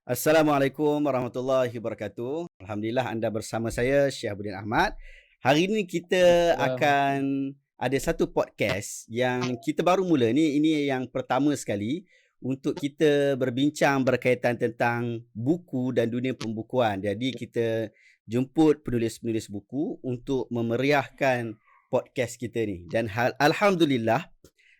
Assalamualaikum warahmatullahi wabarakatuh. Alhamdulillah anda bersama saya Syihabuddin Ahmad. Hari ini kita Waalaikumsalam. akan ada satu podcast yang kita baru mula ni. Ini yang pertama sekali untuk kita berbincang berkaitan tentang buku dan dunia pembukuan. Jadi kita jemput penulis-penulis buku untuk memeriahkan podcast kita ni. Dan alhamdulillah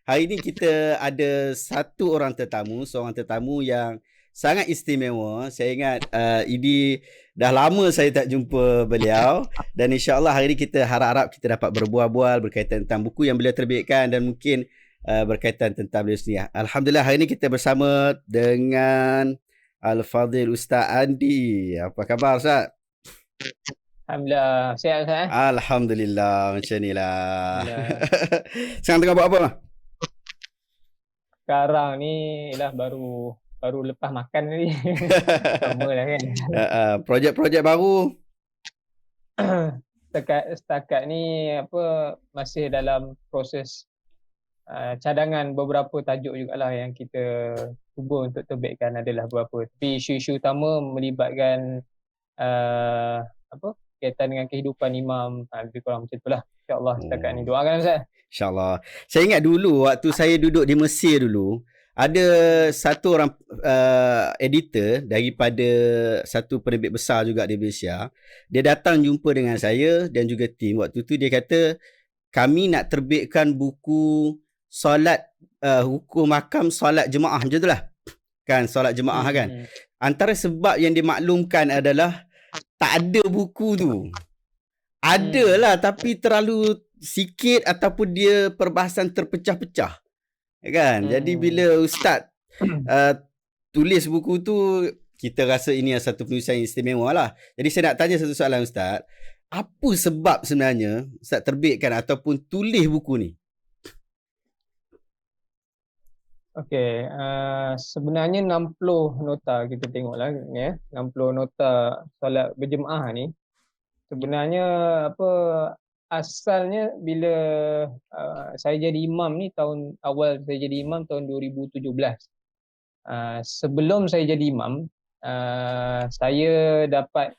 hari ini kita ada satu orang tetamu, seorang tetamu yang sangat istimewa. Saya ingat ini dah lama saya tak jumpa beliau dan insya-Allah hari ini kita harap-harap kita dapat berbual-bual berkaitan tentang buku yang beliau terbitkan dan mungkin berkaitan tentang beliau sendiri. Alhamdulillah hari ini kita bersama dengan Al-Fadhil Ustaz Andi. Apa khabar Ustaz? Alhamdulillah. Sihat Ustaz eh? Alhamdulillah macam inilah. Alhamdulillah. Sekarang tengah buat apa bang? Sekarang ni lah baru lepas makan tadi. Sama lah kan. Projek-projek baru. Setakat ni masih dalam proses cadangan beberapa tajuk jugalah yang kita cuba untuk terbitkan adalah beberapa. Tapi isu-isu utama melibatkan kaitan dengan kehidupan imam, lebih kurang macam itulah. InsyaAllah setakat ni. Doakan Ustaz. InsyaAllah. Saya ingat dulu waktu saya duduk di Mesir dulu, ada satu orang editor daripada satu penerbit besar juga di Malaysia. Dia datang jumpa dengan saya dan juga tim. Waktu tu dia kata, kami nak terbitkan buku solat, hukum makam solat jemaah. Macam itulah. Kan, solat jemaah kan. Antara sebab yang dimaklumkan adalah tak ada buku tu. Adalah tapi terlalu sikit ataupun dia perbahasan terpecah-pecah. Kan? Jadi bila Ustaz tulis buku tu, kita rasa ini satu penulisan yang istimewa lah. Jadi saya nak tanya satu soalan Ustaz. Apa sebab sebenarnya Ustaz terbitkan ataupun tulis buku ni? Okey, sebenarnya 60 nota kita tengoklah ni 60 nota solat berjemaah ni. Sebenarnya asalnya bila saya jadi imam ni awal saya jadi imam tahun 2017. Sebelum saya jadi imam, saya dapat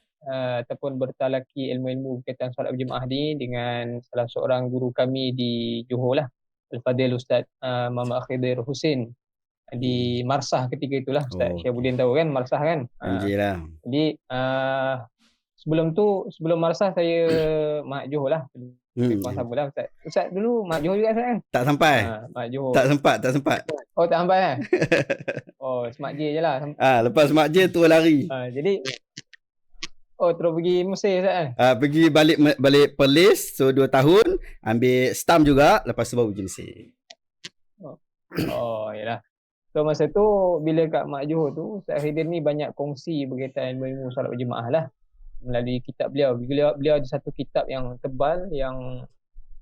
ataupun bertalaki ilmu-ilmu berkaitan solat berjemaah ni dengan salah seorang guru kami di Johor lah, Al-Fadhil Ustaz Muhammad Khidir Husin di Marsah ketika itulah. Ustaz Syihabuddin tahu kan Marsah kan? Anjilah. Jadi sebelum Marsah saya Mak Johor lah. Kurang sama lah Ustaz. Ustaz dulu Mak Johor juga Ustaz kan? Tak sampai. Mak Johor. Tak sempat. Oh tak sampai kan? Oh Semak J je lah. Lepas Semak J tu lari. Jadi terus pergi Mesir Ustaz kan? Pergi balik Perlis, so 2 tahun, ambil stamp juga, lepas tu baru pergi Mesir. Yalah. So masa tu bila kat Mak Johor tu, Ustaz Khidir ni banyak kongsi berkaitan ilmu solat berjemaah lah melalui kitab beliau. Beliau ada satu kitab yang tebal yang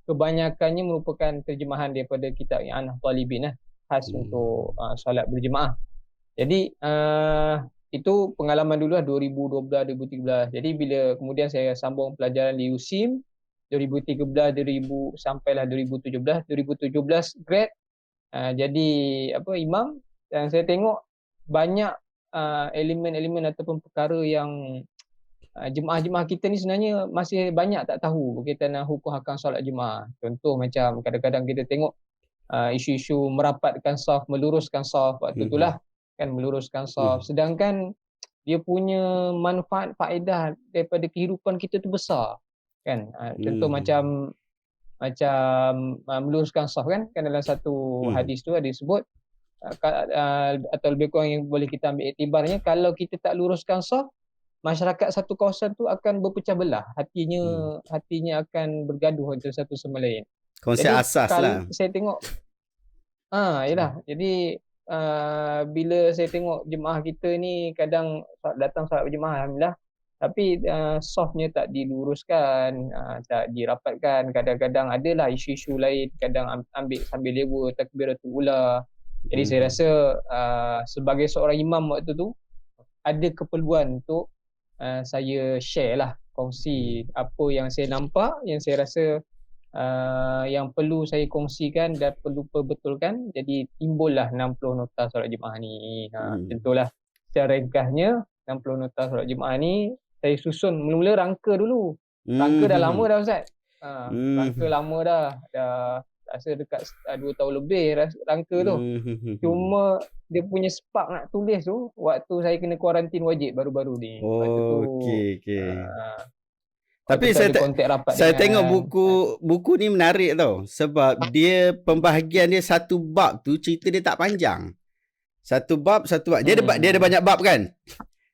kebanyakannya merupakan terjemahan daripada kitab yang Anah Talibin lah, khas untuk solat berjemaah. Jadi itu pengalaman dulu lah 2012 2013. Jadi bila kemudian saya sambung pelajaran di USIM 2013 sampailah 2017 grad jadi imam, dan saya tengok banyak elemen-elemen ataupun perkara yang jemaah-jemaah kita ni sebenarnya masih banyak tak tahu berkaitan dengan hukum hakam solat jemaah. Contoh macam kadang-kadang kita tengok isu-isu merapatkan saf, meluruskan saf, waktu itulah kan meluruskan saf, sedangkan dia punya manfaat faedah daripada kehidupan kita tu besar kan. Contoh macam meluruskan saf kan dalam satu hadis tu ada disebut atau lebih kurang yang boleh kita ambil iktibarnya, kalau kita tak luruskan saf, masyarakat satu kawasan tu akan berpecah belah, hatinya akan bergaduh antara satu sama lain. Konsep asas lah. Saya tengok yalah. Jadi bila saya tengok jemaah kita ni kadang datang solat berjemaah alhamdulillah, tapi softnya tak diluruskan, tak dirapatkan. Kadang-kadang adalah isu-isu lain, kadang ambil sambil lewa takbiratul ula. Jadi saya rasa sebagai seorang imam waktu tu ada keperluan untuk saya share lah, kongsi apa yang saya nampak, yang saya rasa yang perlu saya kongsikan dan perlu perbetulkan. Jadi timbullah 60 nota solat jemaah ni. Tentulah secara ringkasnya 60 nota solat Jumaat ni saya susun mula-mula rangka dulu. Rangka dah lama dah Ustaz. Rangka lama dah rasa dekat 2 tahun lebih rangka tu. Cuma dia punya spark nak tulis tu waktu saya kena kuarantin wajib baru-baru ni. Okey. Tapi saya tengok buku ni menarik tau, sebab dia pembahagian dia satu bab tu cerita dia tak panjang. Satu bab. Dia ada banyak bab kan?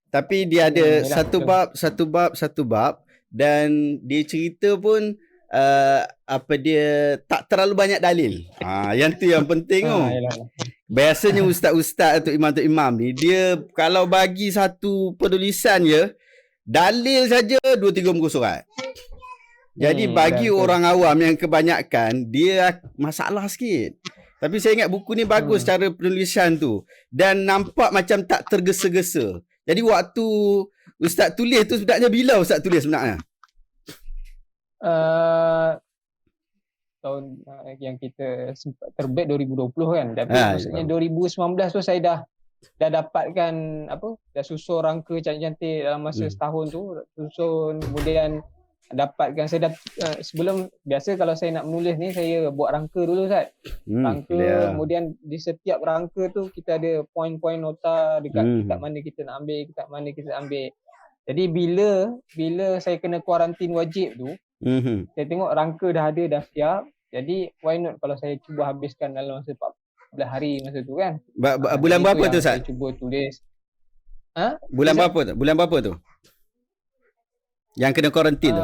Tapi dia ada satu bab dan dia cerita pun dia tak terlalu banyak dalil. Yang tu yang penting tu. Biasanya ustaz-ustaz atau imam-imam ni dia kalau bagi satu penulisan je dalil saja 2-3 muka surat. Jadi bagi orang awam yang kebanyakan dia masalah sikit. Tapi saya ingat buku ni bagus cara penulisan tu dan nampak macam tak tergesa-gesa. Jadi waktu ustaz tulis tu sebenarnya bila ustaz tulis sebenarnya? Tahun yang kita terbit 2020 kan. Tapi maksudnya 2019 tu saya dah dapatkan dah susun rangka cantik-cantik dalam masa setahun tu, susun, kemudian dapatkan saya sebelum biasa kalau saya nak menulis ni saya buat rangka dulu Ustaz. Kemudian di setiap rangka tu kita ada poin-poin nota dekat kitab mana kita nak ambil. Jadi bila saya kena kuarantin wajib tu, saya tengok rangka dah ada, dah siap. Jadi why not kalau saya cuba habiskan dalam masa 14 hari masa tu kan. Bulan berapa tu Ustaz? Saya cuba tulis. Bulan berapa tu? Yang kena kuarantin tu?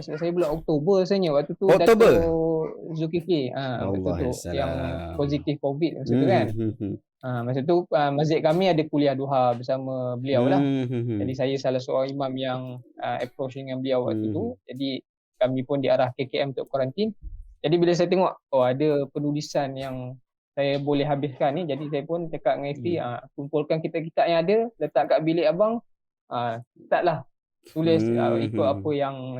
Saya bulan Oktober sebenarnya. Waktu tu Oktober? Dato' Zulkifli. Waktu tu yang positif COVID masa tu kan. Masa tu masjid kami ada kuliah duha bersama beliau lah. Jadi saya salah seorang imam yang approach dengan beliau waktu tu. Jadi kami pun diarah KKM untuk kuarantin. Jadi bila saya tengok ada penulisan yang saya boleh habiskan ni, jadi saya pun cakap dengan isteri, kumpulkan kitab-kitab yang ada, letak kat bilik abang, startlah tulis ikut apa yang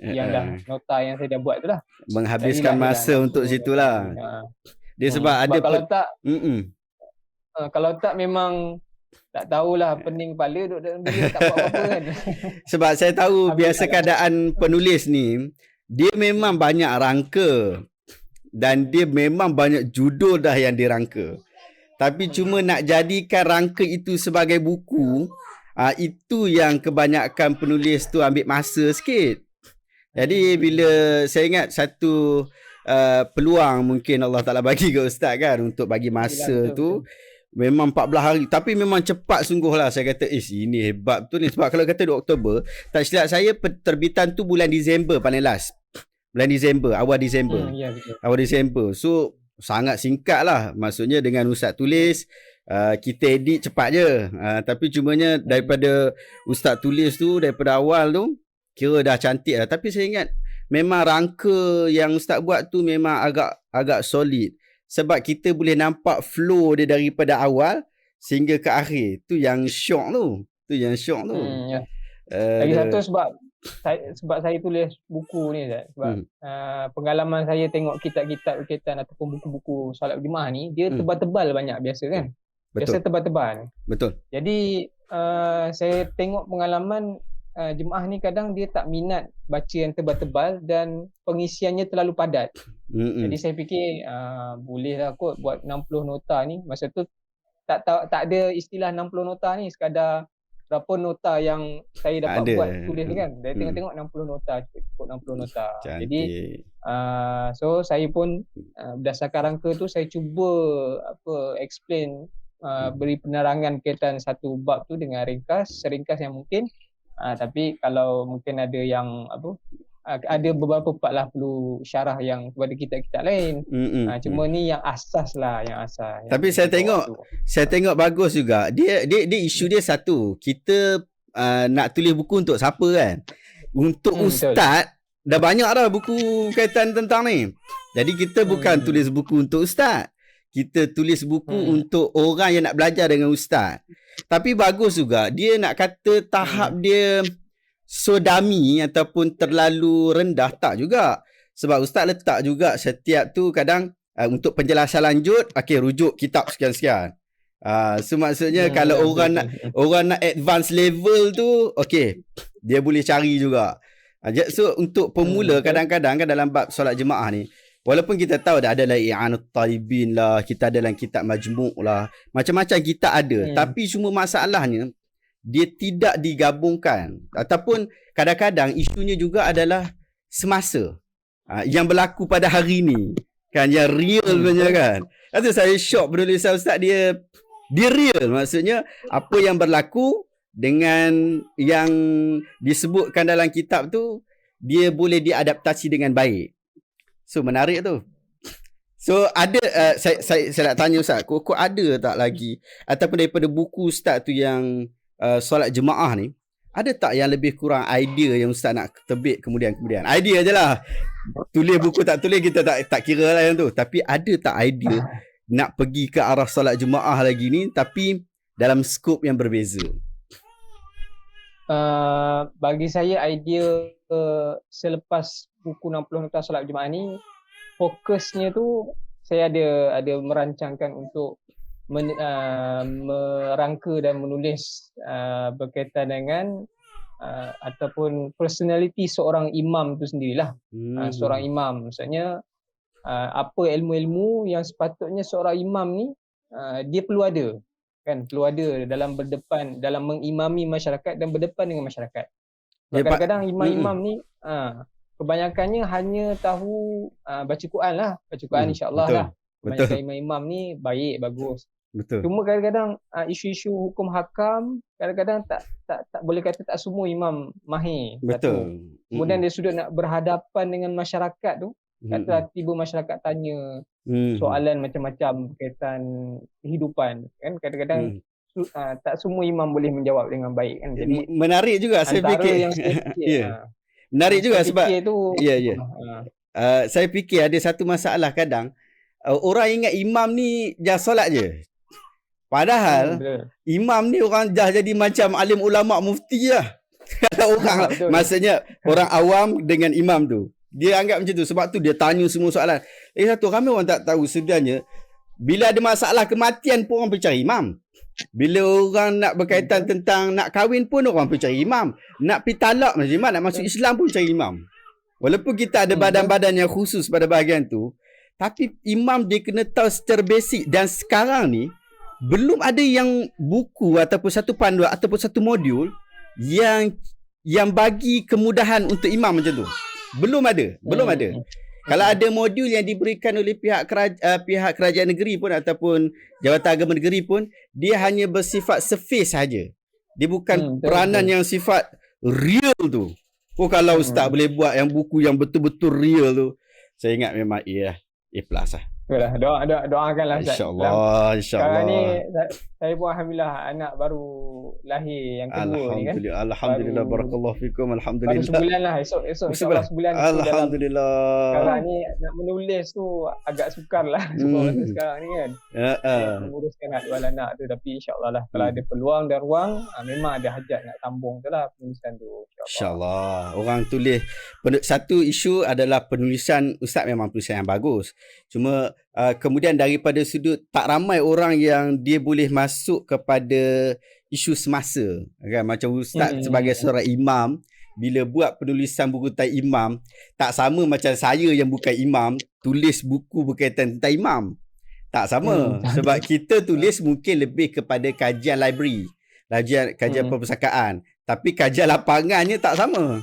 dah nota yang saya dah buat tu lah. Menghabiskan masa untuk situlah. Dia sebab ada kalau tak memang tak tahulah pening kepala duduk dalam bilik tak buat apa-apa kan. Sebab saya tahu biasa keadaan penulis ni dia memang banyak rangka dan dia memang banyak judul dah yang dirangka. Tapi cuma nak jadikan rangka itu sebagai buku, itu yang kebanyakan penulis tu ambil masa sikit. Jadi bila saya ingat satu peluang mungkin Allah Ta'ala bagi ke Ustaz kan untuk bagi masa tu, memang 14 hari. Tapi memang cepat sungguh lah. Saya kata ini hebat tu ni. Sebab kalau kata 2 Oktober, tak silap saya terbitan tu bulan Disember paling last. Bulan Disember, awal Disember. Awal Disember. So sangat singkat lah. Maksudnya dengan Ustaz tulis, kita edit cepat je. Tapi cumanya daripada Ustaz tulis tu, daripada awal tu, kira dah cantik lah. Tapi saya ingat memang rangka yang Ustaz buat tu memang agak solid. Sebab kita boleh nampak flow dia daripada awal sehingga ke akhir. Tu yang syok tu. Lagi satu sebab saya tulis buku ni sebab pengalaman saya tengok kitab-kitab berkaitan ataupun buku-buku solat berjemaah ni, dia tebal-tebal banyak biasa kan. Biasa tebal-tebal. Betul. Jadi saya tengok pengalaman jemaah ni kadang dia tak minat baca yang tebal-tebal dan pengisiannya terlalu padat. Jadi saya fikir bolehlah kot buat 60 nota ni. Masa tu tak ada istilah 60 nota ni, sekadar berapa nota yang saya dapat buat tulis kan. Saya tengok 60 nota, cukup 60 nota. Cantik. Jadi so saya pun berdasarkan rangka tu saya cuba explain, beri penerangan berkaitan satu bab tu dengan seringkas yang mungkin. Tapi kalau mungkin ada yang ada beberapa part lah perlu syarah yang kepada kitab-kitab lain. Cuma ni yang asas lah, yang asas. Tapi saya tengok bagus juga. Dia isu dia satu. Kita nak tulis buku untuk siapa kan? Untuk ustaz dah banyak dah buku kaitan tentang ni. Jadi kita bukan tulis buku untuk ustaz. Kita tulis buku untuk orang yang nak belajar dengan ustaz. Tapi bagus juga. Dia nak kata tahap dia sodami ataupun terlalu rendah, tak juga. Sebab ustaz letak juga setiap tu kadang untuk penjelasan lanjut, rujuk kitab sekian-sekian. So maksudnya kalau orang nak advance level tu, okey, dia boleh cari juga. So untuk pemula kadang-kadang kan dalam bab solat jemaah ni, walaupun kita tahu dah ada I'anat Talibin lah, kita ada dalam kitab Majmu' lah, macam-macam kita ada, tapi cuma masalahnya dia tidak digabungkan, ataupun kadang-kadang isunya juga adalah semasa yang berlaku pada hari ni kan, yang real sebenarnya kan. Itu saya shock penulisan Ustaz, dia real, maksudnya apa yang berlaku dengan yang disebutkan dalam kitab tu dia boleh diadaptasi dengan baik. So menarik tu. So ada saya nak tanya Ustaz, kok ada tak lagi ataupun daripada buku Ustaz tu yang solat jemaah ni, ada tak yang lebih kurang idea yang Ustaz nak terbit kemudian idea je lah, tulis buku tak tulis kita tak kira lah yang tu, tapi ada tak idea nak pergi ke arah solat jemaah lagi ni tapi dalam skop yang berbeza? Bagi saya idea selepas buku 60 Nota Solat Jemaah ni, fokusnya tu saya ada merancangkan untuk merangka dan menulis berkaitan dengan ataupun personality seorang imam tu sendirilah. Seorang imam, maksudnya apa ilmu-ilmu yang sepatutnya seorang imam ni dia perlu ada, kan, perlu ada dalam berdepan, dalam mengimami masyarakat dan berdepan dengan masyarakat. Kadang-kadang imam-imam ni kebanyakannya hanya tahu baca Quran lah, baca Quran insya-Allah lah. Kebanyakan imam-imam ni baik, bagus. Betul. Cuma kadang-kadang isu-isu hukum hakam kadang-kadang tak boleh kata tak semua imam mahir. Betul. Kemudian dia sudah nak berhadapan dengan masyarakat tu, kata tiba masyarakat tanya soalan macam-macam berkaitan kehidupan, kan, kadang-kadang tak semua imam boleh menjawab dengan baik, kan. Jadi menarik juga saya fikir. Yang saya fikir, menarik juga sebab saya fikir ada satu masalah kadang orang ingat imam ni dah solat je. Padahal imam ni orang dah jadi macam alim ulama mufti lah. Kalau orang maksudnya orang awam dengan imam tu, dia anggap macam tu, sebab tu dia tanya semua soalan. Satu ramai orang tak tahu sebenarnya bila ada masalah kematian pun orang pergi cari imam. Bila orang nak berkaitan tentang nak kahwin pun orang pergi cari imam. Nak pergi talak macam imam, nak masuk Islam pun cari imam. Walaupun kita ada badan-badan yang khusus pada bahagian tu, tapi imam dia kena tahu secara basic. Dan sekarang ni belum ada yang buku ataupun satu panduan ataupun satu modul yang bagi kemudahan untuk imam macam tu. Belum ada. Kalau ada modul yang diberikan oleh pihak kerajaan negeri pun ataupun jawatan agama negeri pun, dia hanya bersifat surface saja. Dia bukan peranan yang sifat real tu. Kalau Ustaz boleh buat yang buku yang betul-betul real tu, saya ingat memang A plus lah. Itulah, doakanlah Ustaz. InsyaAllah. Sekarang ni saya pun alhamdulillah anak baru lahir yang kedua ni kan. Alhamdulillah, barakallahu fikum. Alhamdulillah. Baru sebulan lah, esok insyaAllah sebulan. Alhamdulillah. Sekarang ni nak menulis tu agak sukar lah sekarang ni kan. Menguruskan dua anak tu, tapi insyaAllah lah kalau ada peluang dan ruang, memang ada hajat nak sambung tu lah penulisan tu. InsyaAllah. Orang tulis, satu isu adalah penulisan Ustaz memang penulisan yang bagus. Cuma kemudian daripada sudut tak ramai orang yang dia boleh masuk kepada isu semasa, kan, macam Ustaz sebagai seorang imam bila buat penulisan buku tentang imam, tak sama macam saya yang bukan imam tulis buku berkaitan tentang imam. Tak sama. Sebab kita tulis mungkin lebih kepada kajian library, kajian perpustakaan, tapi kajian lapangannya tak sama.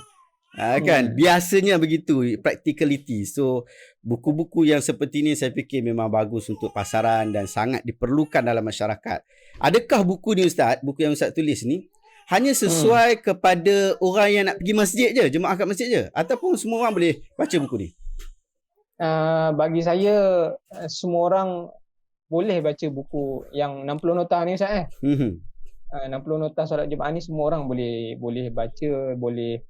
Kan, biasanya begitu, practicality. So buku-buku yang seperti ini saya fikir memang bagus untuk pasaran dan sangat diperlukan dalam masyarakat. Adakah buku ni Ustaz, buku yang Ustaz tulis ni hanya sesuai kepada orang yang nak pergi masjid je, jemaah kat masjid je, ataupun semua orang boleh baca buku ni? Bagi saya semua orang boleh baca buku yang 60 nota ni Ustaz. 60 nota solat jemaah ni semua orang boleh baca, boleh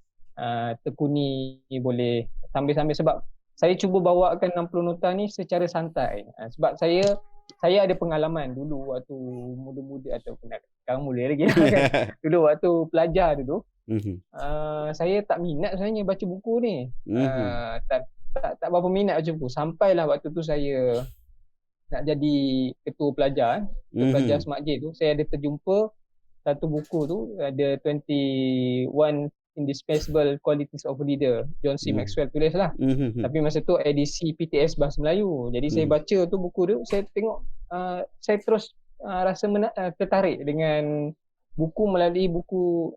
tekuni, boleh sambil-sambil, sebab saya cuba bawakan 60 nota ni secara santai. Sebab saya ada pengalaman dulu waktu muda-muda, ataupun sekarang muda lagi kan. Dulu waktu pelajar dulu, saya tak minat sebenarnya baca buku ni. Tak berapa minat baca buku. Sampailah waktu tu saya nak jadi ketua pelajar Smart J tu, saya ada terjumpa satu buku tu, ada 21 Indispensable Qualities of a Leader, John C. Maxwell tulis lah. Tapi masa tu edisi PTS Bahasa Melayu. Jadi saya baca tu buku tu, saya tengok, saya terus rasa tertarik dengan buku melalui buku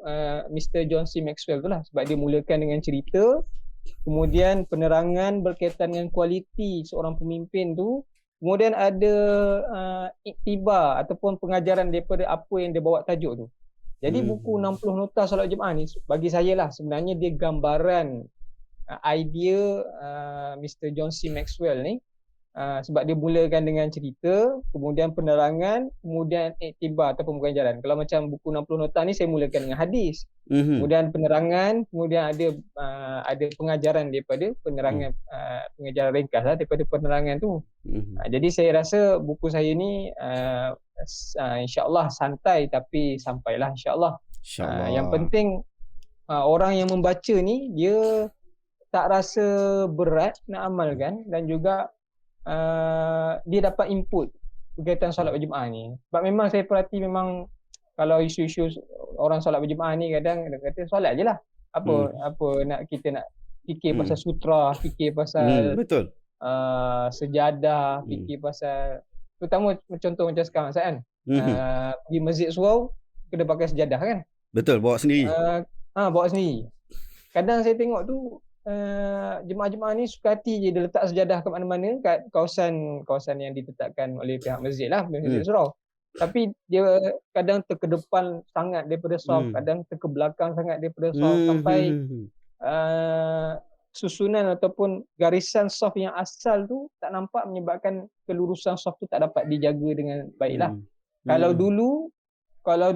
Mr. John C. Maxwell tu lah. Sebab dia mulakan dengan cerita, kemudian penerangan berkaitan dengan kualiti seorang pemimpin tu, kemudian ada iktibar ataupun pengajaran daripada apa yang dia bawa tajuk tu. Jadi buku 60 Nota Solat Jumaat ni bagi saya lah sebenarnya dia gambaran idea Mr. John C. Maxwell ni, sebab dia mulakan dengan cerita, kemudian penerangan, kemudian iktibar ataupun pengajaran. Kalau macam buku 60 Nota ni saya mulakan dengan hadis, kemudian penerangan, kemudian ada pengajaran daripada penerangan, pengajaran ringkas lah daripada penerangan tu. Jadi saya rasa buku saya ni insya-Allah santai tapi sampailah insya-Allah. Yang penting orang yang membaca ni dia tak rasa berat nak amalkan, dan juga dia dapat input berkaitan solat berjemaah ni. Sebab memang saya perhati, memang kalau isu-isu orang solat berjemaah ni kadang dia kata solat je lah. Apa nak kita nak fikir pasal sutra, fikir pasal betul. Sejadah, fikir pasal, terutama contoh macam sekarang kan, pergi masjid surau kena pakai sejadah kan. Betul, bawa sendiri. Bawa sendiri. Kadang saya tengok tu jemaah-jemaah ni suka hati je dia letak sejadah kat mana-mana, kat kawasan yang ditetapkan oleh pihak masjid lah, masjid surau. Tapi dia kadang terkedepan sangat daripada saf, kadang terkebelakang sangat daripada saf, sampai susunan ataupun garisan saf yang asal tu tak nampak, menyebabkan kelurusan saf tu tak dapat dijaga dengan baiklah. Kalau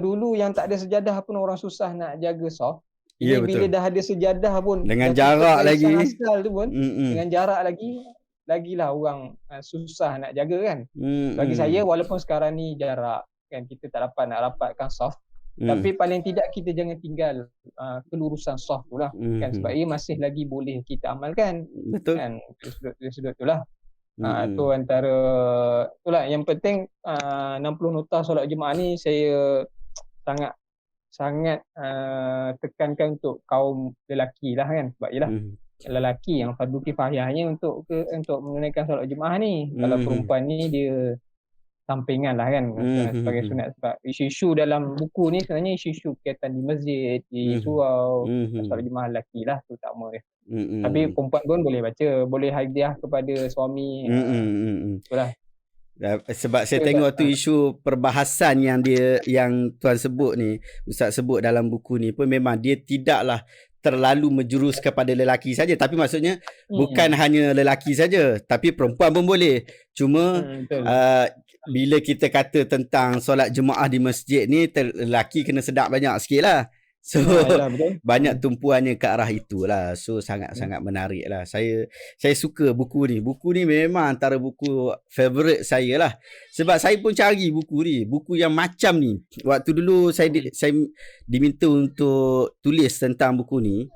dulu yang tak ada sejadah pun orang susah nak jaga saf. Ini bila dah ada sejadah pun dengan jarak lagi asal tu pun dengan jarak lagilah orang susah nak jaga kan. Bagi saya, walaupun sekarang ni jarak kan kita tak dapat nak rapatkan saf, tapi paling tidak kita jangan tinggal kelurusan saf tu lah kan, sebab ia masih lagi boleh kita amalkan. Betul kan, sudut tu lah. Tu antara itulah yang penting. 60 Nota Solat Jemaah ni saya sangat tekankan untuk kaum lelaki lah kan, sebab ialah lelaki yang fardu kifayahnya untuk menunaikan solat jemaah ni. Kalau perempuan ni dia sampingan lah kan, sebagai sunat. Sebab isu-isu dalam buku ni sebenarnya isu-isu berkaitan di masjid, di surau, solat jemaah lelaki lah terutama dia. Tapi perempuan pun boleh baca, boleh hadiah kepada suami. Itulah. Sebab saya tengok tu isu perbahasan yang tuan sebut ni, Ustaz sebut dalam buku ni pun memang dia tidaklah terlalu menjurus kepada lelaki saja, tapi maksudnya bukan hanya lelaki saja, tapi perempuan pun boleh. Cuma bila kita kata tentang solat jemaah di masjid ni, lelaki kena sedap banyak sikit lah. So banyak tumpuannya ke arah itulah. So sangat-sangat menarik lah. Saya suka buku ni. Buku ni memang antara buku favourite saya lah. Sebab saya pun cari buku ni, buku yang macam ni. Waktu dulu saya diminta untuk tulis tentang buku ni,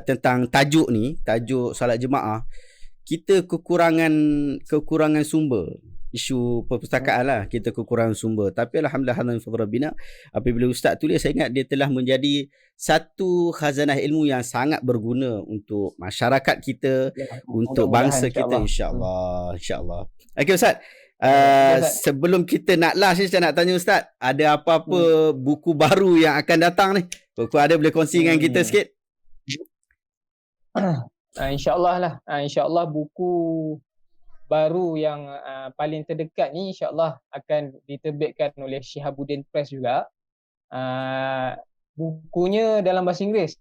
tentang tajuk solat jemaah. Kita kekurangan sumber. Isu perpustakaan lah, kita kekurangan sumber. Tapi alhamdulillah apabila Ustaz tulis, saya ingat dia telah menjadi satu khazanah ilmu yang sangat berguna untuk masyarakat kita, untuk bangsa kita, insya-Allah. Okey Ustaz, sebelum kita nak last ni, saya nak tanya Ustaz, ada apa-apa buku baru yang akan datang ni? Buku ada boleh kongsi dengan kita sikit? InsyaAllah lah. InsyaAllah buku baru yang paling terdekat ni insyaAllah akan diterbitkan oleh Shihabuddin Press juga. Bukunya dalam bahasa Inggeris.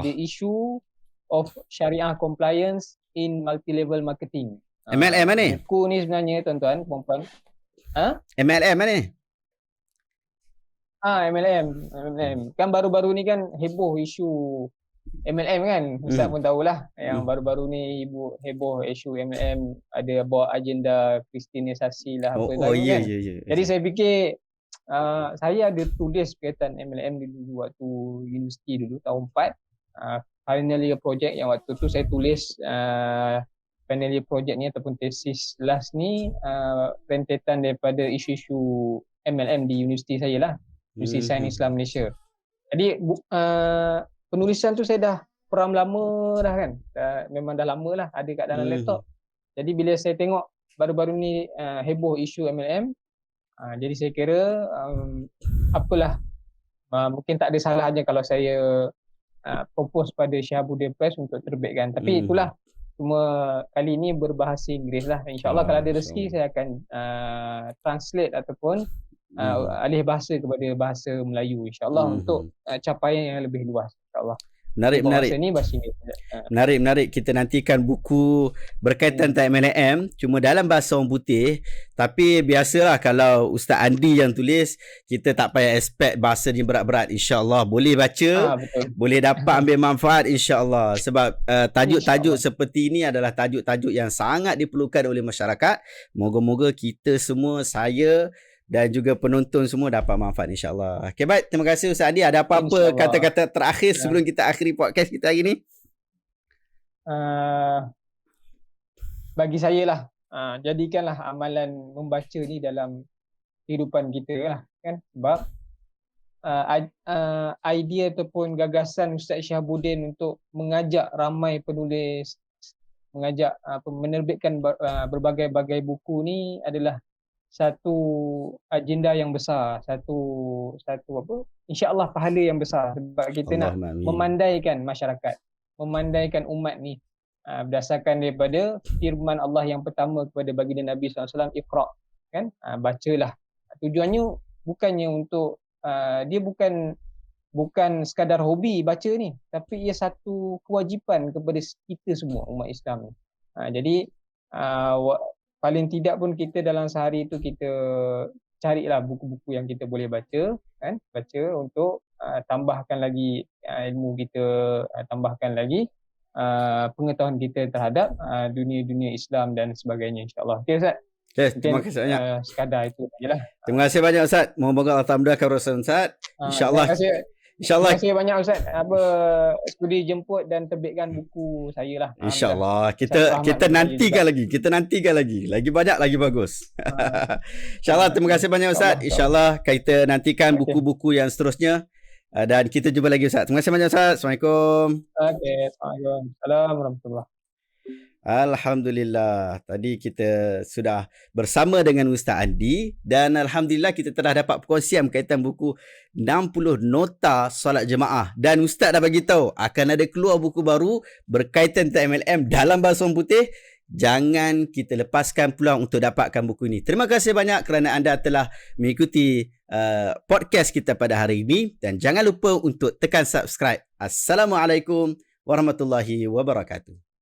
The Issue of Sharia Compliance in Multi-Level Marketing. MLM mana? Buku ni sebenarnya tuan-tuan, puan-puan. MLM mana? MLM. Kan baru-baru ni kan heboh isu MLM kan, Ustaz pun tahulah yang baru-baru ni heboh isu MLM, ada bawa agenda kristianisasi lah kan. Jadi saya fikir saya ada tulis berkaitan MLM dulu waktu universiti dulu tahun 4, final year project yang waktu tu saya tulis final year project ni ataupun tesis last ni rentetan daripada isu-isu MLM di universiti saya lah, Universiti Sains Islam Malaysia. Jadi penulisan tu saya dah peram lama dah kan, memang dah lama lah ada kat dalam laptop. Jadi bila saya tengok baru-baru ni heboh isu MLM, jadi saya kira apalah, mungkin tak ada salahnya kalau saya propose pada Syihabuddin Press untuk terbitkan. Tapi itulah, cuma kali ini berbahasa Inggeris lah. InsyaAllah kalau ada rezeki saya akan translate ataupun alih bahasa kepada bahasa Melayu insyaAllah untuk capaian yang lebih luas insyaAllah. Menarik. Menarik. Kita nantikan buku berkaitan tentang MLM cuma dalam bahasa orang putih. Tapi biasalah kalau Ustaz Andi yang tulis, kita tak payah expect bahasa ni berat-berat. InsyaAllah boleh baca, boleh dapat ambil manfaat insyaAllah. Sebab tajuk-tajuk seperti ini adalah tajuk-tajuk yang sangat diperlukan oleh masyarakat. Moga-moga kita semua, saya dan juga penonton semua dapat manfaat insyaAllah. Okay, baik. Terima kasih Ustaz Adi. Ada apa-apa kata-kata terakhir sebelum kita akhiri podcast kita hari ni? Bagi saya lah, jadikanlah amalan membaca ni dalam kehidupan kita lah kan. Sebab idea ataupun gagasan Ustaz Syihabuddin untuk mengajak ramai penulis, mengajak menerbitkan berbagai-bagai buku ni adalah satu agenda yang besar, satu apa, insya-Allah pahala yang besar, sebab kita nak memandaikan masyarakat, memandaikan umat ni berdasarkan daripada firman Allah yang pertama kepada baginda Nabi SAW, Iqra, kan, bacalah. Tujuannya bukannya untuk dia bukan sekadar hobi baca ni, tapi ia satu kewajipan kepada kita semua umat Islam ni. Jadi paling tidak pun kita dalam sehari itu kita carilah buku-buku yang kita boleh baca, kan? Baca untuk tambahkan lagi ilmu kita, tambahkan lagi pengetahuan kita terhadap dunia-dunia Islam dan sebagainya insya-Allah. Okey Ustaz. Okay, terima kasih banyak. Sekadar itu sajalah. Terima kasih banyak Ustaz. Moga Allah tamdahkan urusan Ustaz. Insya-Allah. InsyaAllah. Terima kasih banyak Ustaz sudi jemput dan terbitkan buku saya lah. InsyaAllah. Kita nantikan lagi. Lagi banyak lagi bagus. InsyaAllah. Terima kasih banyak Ustaz. InsyaAllah kita nantikan buku-buku yang seterusnya. Dan kita jumpa lagi Ustaz. Terima kasih banyak Ustaz. Assalamualaikum. Okey. Assalamualaikum. Assalamualaikum warahmatullahi. Alhamdulillah, tadi kita sudah bersama dengan Ustaz Andi dan Alhamdulillah kita telah dapat perkongsian berkaitan buku 60 Nota Solat Jemaah, dan Ustaz dah bagi tahu akan ada keluar buku baru berkaitan tentang MLM dalam bahasa orang putih. Jangan kita lepaskan peluang untuk dapatkan buku ini. Terima kasih banyak kerana anda telah mengikuti podcast kita pada hari ini, dan jangan lupa untuk tekan subscribe. Assalamualaikum warahmatullahi wabarakatuh.